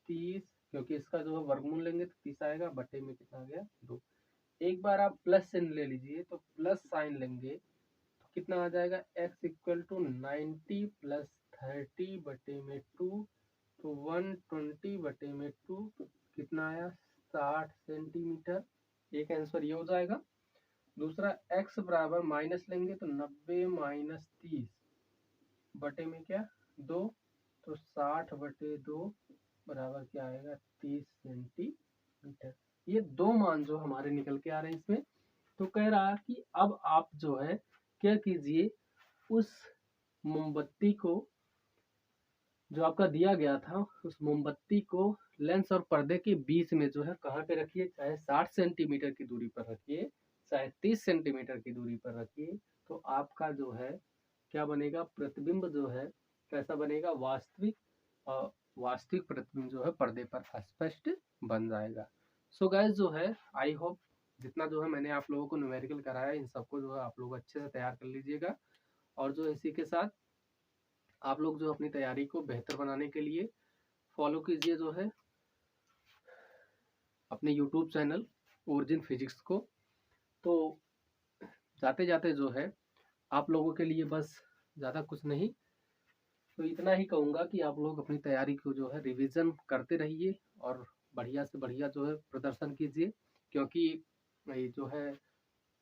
30, क्योंकि इसका जो है वर्गमूल लेंगे तो 30 आएगा, बटे में कितना आ गया 2। एक बार आप प्लस साइन ले लीजिए, तो प्लस साइन लेंगे तो कितना आ जाएगा x इक्वल टू 90 प्लस 30 बटे में 2, तो 120 बटे में 2 कितना आया 60 सेंटीमीटर। एक आंसर ये हो जाएगा। दूसरा x बराबर माइनस लेंगे तो 90 माइनस 30 बटे में क्या 2, तो 60 बटे 2 बराबर क्या आएगा 30 सेंटीमीटर। ये दो मान जो हमारे निकल के आ रहे हैं इसमें। तो कह रहा कि अब आप जो है क्या कीजिए, उस मोमबत्ती को जो आपका दिया गया था उस मोमबत्ती को लेंस और पर्दे के बीच में जो है कहाँ पे रखिए, चाहे 60 सेंटीमीटर की दूरी पर रखिए, चाहे 30 सेंटीमीटर की दूरी पर रखिए, तो आपका जो है क्या बनेगा, प्रतिबिंब जो है कैसा बनेगा, वास्तविक प्रतिबिंब जो है पर्दे पर स्पष्ट बन जाएगा। सो गाइस जो है आई होप जितना जो है मैंने आप लोगों को न्यूमेरिकल कराया इन सबको जो है आप लोग अच्छे से तैयार कर लीजिएगा। और जो इसी के साथ आप लोग जो अपनी तैयारी को बेहतर बनाने के लिए फॉलो कीजिए जो है अपने यूट्यूब चैनल ओरिजिन फिजिक्स को। तो जाते जाते जो है आप लोगों के लिए बस ज़्यादा कुछ नहीं, तो इतना ही कहूँगा कि आप लोग अपनी तैयारी को जो है रिवीजन करते रहिए और बढ़िया से बढ़िया जो है प्रदर्शन कीजिए, क्योंकि ये जो है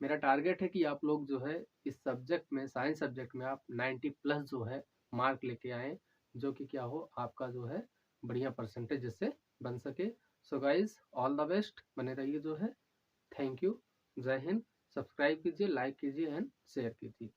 मेरा टारगेट है कि आप लोग जो है इस सब्जेक्ट में, साइंस सब्जेक्ट में आप 90 प्लस जो है मार्क लेके आए, जो कि क्या हो आपका जो है बढ़िया परसेंटेज जिससे बन सके। So guys all the best, बने रहिए जो है। थैंक यू, जय हिंद। सब्सक्राइब कीजिए, लाइक कीजिए एंड शेयर कीजिए।